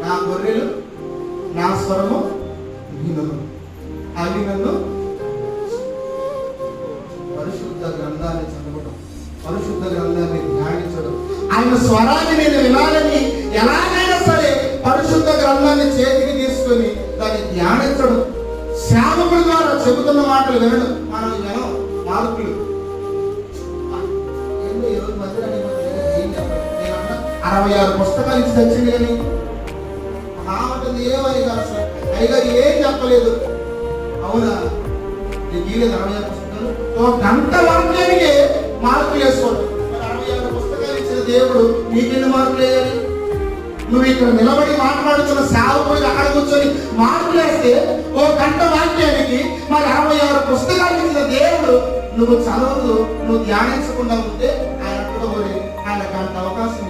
నా గొర్రెలు నా స్వరము వినును, అవి నన్ను. పరిశుద్ధ గ్రంథాన్ని చదవడం, పరిశుద్ధ గ్రంథాన్ని ధ్యానించడం, ఆయన స్వరాన్ని నేను వినాలని ఎలాగైనా సరే పరిశుద్ధ గ్రంథాన్ని చేతికి తీసుకొని దాన్ని ధ్యానించడం, సేవకుల ద్వారా చెబుతున్న మాటలు వినడం. మనం వినం మార్పులు. ఏంటో ఈరోజు మధ్యలో ఏం చెప్పాలి, నేనన్నా 66 పుస్తకాలు ఇచ్చి తెచ్చింది కానీ ఆమెది ఏమయ్యారు సార్, అయ్యగారు ఏం చెప్పలేదు. అవునా, నీకు గీలేదు 66 పుస్తకాలు, ఒక గంట వాక్యానికి మార్కులు వేసుకోవడం. 66 పుస్తకాలు ఇచ్చిన దేవుడు నీకెన్ని మార్కులు వేయాలి? నువ్వు ఇక్కడ నిలబడి మాట్లాడుతున్న సేవకుడికి అక్కడ కూర్చొని మార్కులు వేస్తే ఓ గంట వాక్యానికి మరి 66 పుస్తకాలు ఇచ్చిన దేవుడు నువ్వు చదువుతూ నువ్వు ధ్యానించకుండా ఉంటే ఆయన కూడా ఆయన గంట అవకాశం